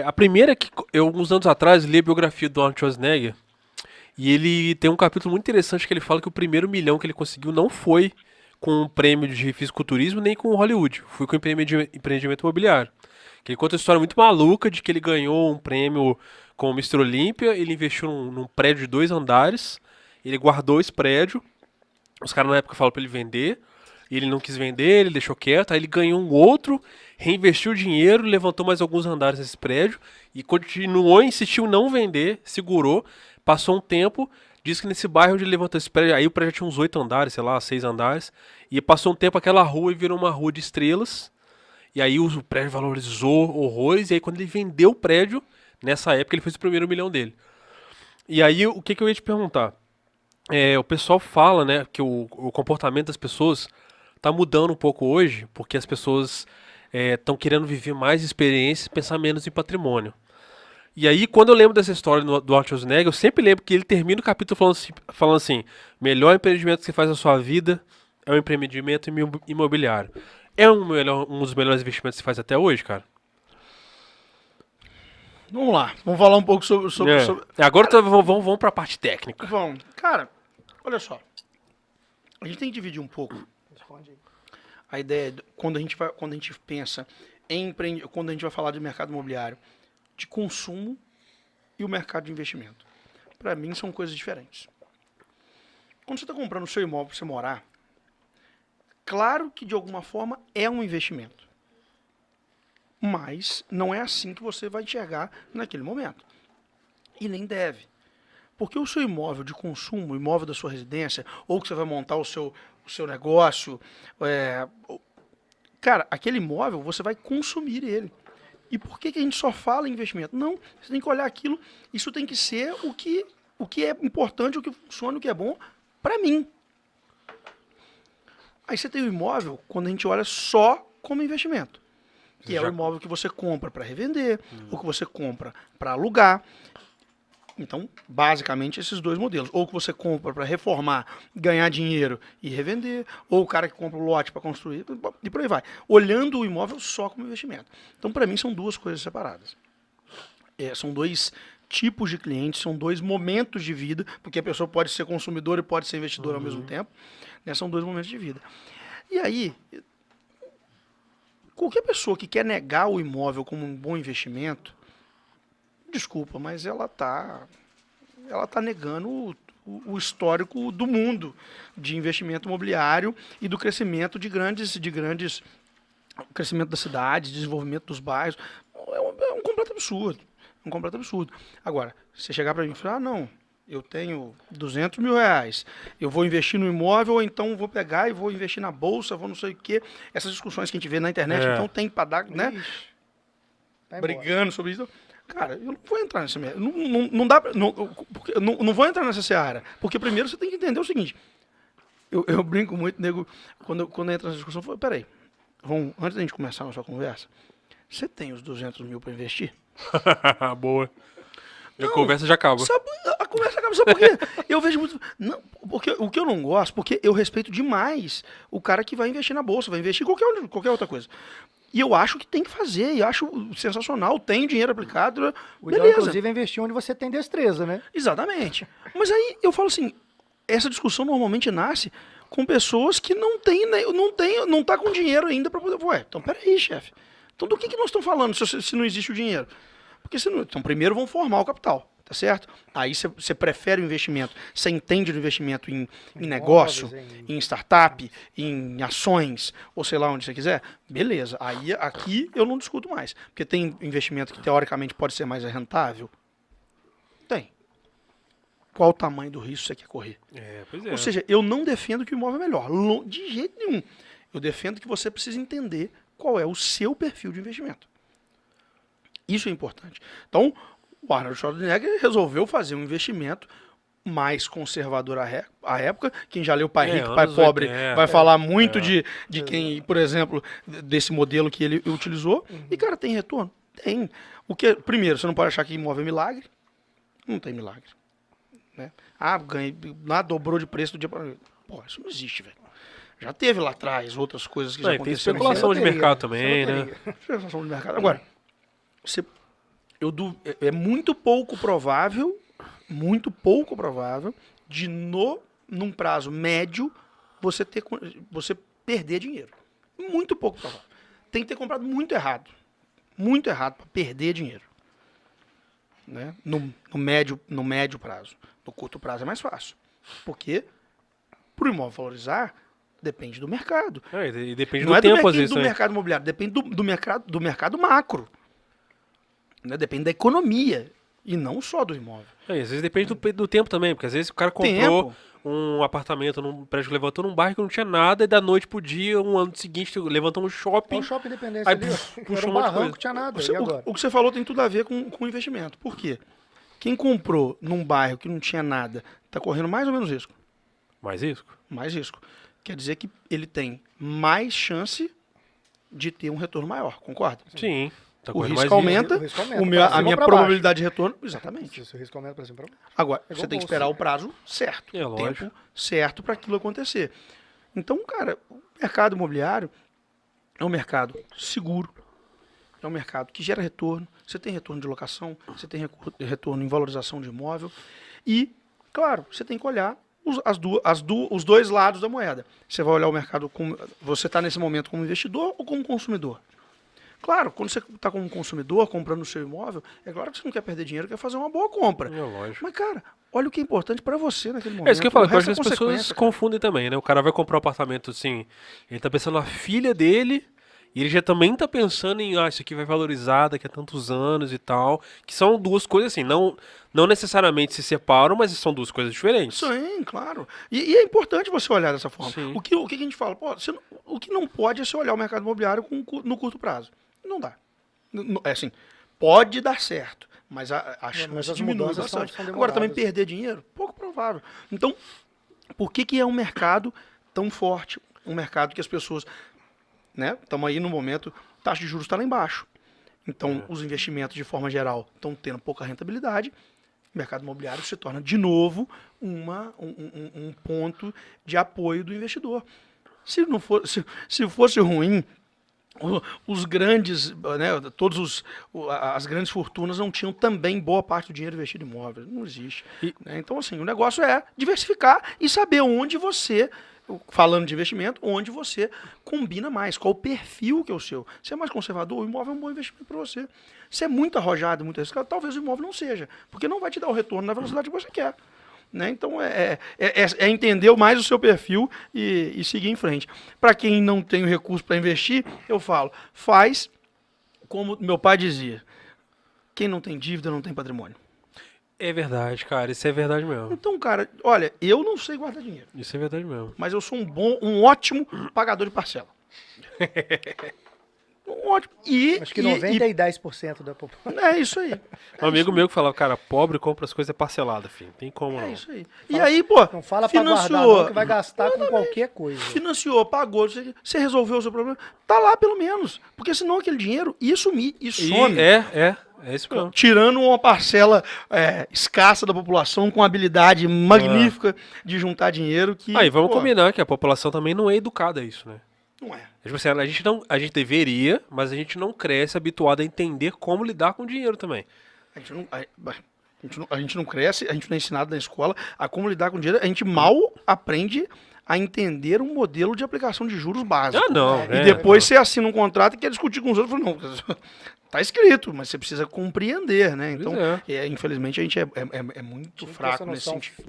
A primeira é que eu, alguns anos atrás, li a biografia do Arnold Schwarzenegger e ele tem um capítulo muito interessante que ele fala que o primeiro milhão que ele conseguiu não foi com um prêmio de fisiculturismo nem com Hollywood, foi com empreendimento imobiliário. Que ele conta uma história muito maluca de que ele ganhou um prêmio com o Mr. Olímpia, ele investiu num prédio de 2 andares, ele guardou esse prédio, os caras na época falaram pra ele vender, e ele não quis vender, ele deixou quieto, aí ele ganhou um outro, reinvestiu o dinheiro, levantou mais alguns andares nesse prédio e continuou, insistiu em não vender, segurou, passou um tempo, disse que nesse bairro onde ele levantou esse prédio, aí o prédio tinha uns 8 andares, sei lá, 6 andares, e passou um tempo aquela rua e virou uma rua de estrelas, e aí o prédio valorizou horrores, e aí quando ele vendeu o prédio, nessa época ele fez o primeiro milhão dele. E aí o que, que eu ia te perguntar? O pessoal fala, né, que o comportamento das pessoas tá mudando um pouco hoje, porque as pessoas estão querendo viver mais experiências e pensar menos em patrimônio. E aí, quando eu lembro dessa história do Arthur Schwarzenegger, eu sempre lembro que ele termina o capítulo falando assim: melhor empreendimento que você faz na sua vida é o empreendimento imobiliário. É um dos melhores investimentos que você faz até hoje, cara? Vamos lá, vamos falar um pouco Agora Cara, vamos para a parte técnica. vamos. Cara, olha só. A gente tem que dividir um pouco a ideia, quando a gente pensa quando a gente vai falar de mercado imobiliário, de consumo e o mercado de investimento. Para mim, são coisas diferentes. Quando você está comprando o seu imóvel para você morar, claro que de alguma forma é um investimento. Mas não é assim que você vai enxergar naquele momento. E nem deve. Porque o seu imóvel de consumo, o imóvel da sua residência, ou que você vai montar o seu negócio, cara, aquele imóvel você vai consumir ele. E por que a gente só fala em investimento? Não, você tem que olhar aquilo, isso tem que ser o que é importante, o que funciona, o que é bom para mim. Aí você tem o imóvel quando a gente olha só como investimento. Que é o Já... imóvel que você compra para revender, ou que você compra para alugar. Então, basicamente, esses dois modelos. Ou que você compra para reformar, ganhar dinheiro e revender, ou o cara que compra o lote para construir, e por aí vai. Olhando o imóvel só como investimento. Então, para mim, são duas coisas separadas. São dois tipos de clientes, são dois momentos de vida, porque a pessoa pode ser consumidor e pode ser investidor ao mesmo tempo. Né? São dois momentos de vida. E aí, qualquer pessoa que quer negar o imóvel como um bom investimento, desculpa, mas ela tá negando o histórico do mundo de investimento imobiliário e do crescimento de grandes crescimento da cidade, desenvolvimento dos bairros. É um completo absurdo. Um completo absurdo. Agora, você chegar para mim e falar, não, eu tenho 200 mil reais, eu vou investir no imóvel, ou então vou pegar e vou investir na bolsa, vou não sei o quê. Essas discussões que a gente vê na internet, então É, tem para dar, né? Ixi, vai embora. Brigando sobre isso. Cara, eu não vou entrar nessa. Não dá. Não vou entrar nessa seara. Porque primeiro você tem que entender o seguinte. Eu brinco muito, nego, quando entra nessa discussão, eu falo, peraí, antes da gente começar a nossa conversa, você tem os 200 mil para investir? boa. E a Não, conversa já acaba. sabe, a conversa acaba, sabe por quê? Eu vejo muito. Não, porque o que eu não gosto, porque eu respeito demais o cara que vai investir na bolsa, vai investir em qualquer outra coisa. E eu acho que tem que fazer, e acho sensacional, tem dinheiro aplicado, O ideal, beleza. inclusive, é investir onde você tem destreza, né? Exatamente. Mas aí eu falo assim, essa discussão normalmente nasce com pessoas que não tá com dinheiro ainda para poder. Ué, então peraí, chefe. Então do que nós estamos falando se não existe o dinheiro? Porque se não, então primeiro vão formar o capital, tá certo? Aí você prefere o investimento, você entende do investimento em negócio, em startup, em ações, ou sei lá onde você quiser, beleza. Aí aqui eu não discuto mais. Porque tem investimento que teoricamente pode ser mais rentável? Tem. Qual o tamanho do risco você quer correr? Pois Ou é. seja, eu não defendo que o imóvel é melhor, de jeito nenhum. Eu defendo que você precisa entender qual é o seu perfil de investimento. Isso é importante. Então, o Arnold Schwarzenegger resolveu fazer um investimento mais conservador à época. Quem já leu Pai Rico, Pai Anos Pobre 80. vai falar muito É. de quem, por exemplo, desse modelo que ele utilizou. E, cara, tem retorno? Tem. Primeiro, você não pode achar que imóvel é milagre. Não tem milagre. Né? Ganhei, lá dobrou de preço do dia para noite. Pô, isso não existe, velho. Já teve lá atrás outras coisas que Não, já e tem aconteceram. especulação de loteria, mercado isso é também, né? loteria. Sensação de mercado. Agora, você É muito pouco provável de num prazo médio você perder dinheiro. Muito pouco provável. Tem que ter comprado muito errado para perder dinheiro, né? No médio prazo. No curto prazo é mais fácil, porque para o imóvel valorizar depende do mercado. E depende Não do é tempo, às vezes. do mercado imobiliário, depende do mercado macro, né? Depende da economia e não só do imóvel. Às vezes depende do tempo também, porque às vezes o cara comprou Tempo. um apartamento num prédio que levantou num bairro que não tinha nada, e da noite pro dia, um ano seguinte, levantou um shopping. É o Shopping Independência Aí, ali, ó. puxa Era um um monte de barranco, coisa. tinha nada. E agora? O que você falou tem tudo a ver com investimento. Por quê? Quem comprou num bairro que não tinha nada está correndo mais ou menos risco? Mais risco? Mais risco. Quer dizer que ele tem mais chance de ter um retorno maior, concorda? Sim. Tá O correndo risco mais aumenta, O risco aumenta, a pra cima minha ou pra probabilidade de retorno... Exatamente. Se o risco aumenta pra cima, pra baixo. Agora, igual você tem que bolsa. esperar o prazo certo. É, o lógico. tempo certo para aquilo acontecer. Então, cara, o mercado imobiliário é um mercado seguro, é um mercado que gera retorno. Você tem retorno de locação, você tem retorno em valorização de imóvel. E, claro, você tem que olhar os dois lados da moeda. Você vai olhar o mercado como... Você está nesse momento como investidor ou como consumidor? Claro, quando você está como consumidor, comprando o seu imóvel, é claro que você não quer perder dinheiro, quer fazer uma boa compra. É lógico. Mas, cara, olha o que é importante para você naquele momento. É isso que eu falo, que eu acho que resto as é pessoas consequência, cara. confundem também, né? O cara vai comprar um apartamento assim, ele tá pensando na filha dele, e ele já também tá pensando em, isso aqui vai valorizar daqui a tantos anos e tal, que são duas coisas assim, não necessariamente se separam, mas são duas coisas diferentes. Sim, claro. E é importante você olhar dessa forma. Sim. O que a gente fala? Pô, o que não pode é você olhar o mercado imobiliário no curto prazo. Não dá. É assim, pode dar certo, mas a chance as diminui mudanças bastante. são Agora, também demoradas. perder dinheiro? Pouco provável. Então, por que é um mercado tão forte? Um mercado que as pessoas... Estamos aí no momento, taxa de juros está lá embaixo. Então, os investimentos, de forma geral, estão tendo pouca rentabilidade. O mercado imobiliário se torna, de novo, um ponto de apoio do investidor. Se fosse ruim, os grandes, as grandes fortunas não tinham também boa parte do dinheiro investido em imóveis. Não existe. Então, assim, o negócio é diversificar e saber onde você... Falando de investimento, onde você combina mais, qual o perfil que é o seu. Se é mais conservador, o imóvel é um bom investimento para você. Se é muito arrojado, muito arriscado, talvez o imóvel não seja, porque não vai te dar o retorno na velocidade que você quer. Né? Então, é entender mais o seu perfil e seguir em frente. Para quem não tem o recurso para investir, eu falo, faz como meu pai dizia, quem não tem dívida não tem patrimônio. É verdade, cara, isso é verdade mesmo. Então, cara, olha, eu não sei guardar dinheiro. Isso é verdade mesmo. Mas eu sou um ótimo pagador de parcela. Ótimo. Acho que 90 e 10% da população. É isso aí. Um amigo meu que falava, cara, pobre compra as coisas parceladas, filho. Tem como não. É isso aí. E aí, pô, Não fala pra guardar não, que vai gastar com qualquer coisa. Financiou, pagou, você resolveu o seu problema. Tá lá pelo menos. Porque senão aquele dinheiro ia sumir e some. É isso mesmo. Tirando uma parcela escassa da população com habilidade magnífica de juntar dinheiro. Que, Aí, vamos pô, combinar que a população também não é educada a isso, né? Não é. Tipo assim, a gente deveria, mas a gente não cresce habituado a entender como lidar com o dinheiro também. A gente não cresce, a gente não é ensinado na escola a como lidar com dinheiro. A gente mal aprende a entender um modelo de aplicação de juros básico. Ah, não. E depois você assina um contrato e quer discutir com os outros. Não, tá escrito, mas você precisa compreender, né? Então, Pois infelizmente, a gente é muito fraco nesse sentido.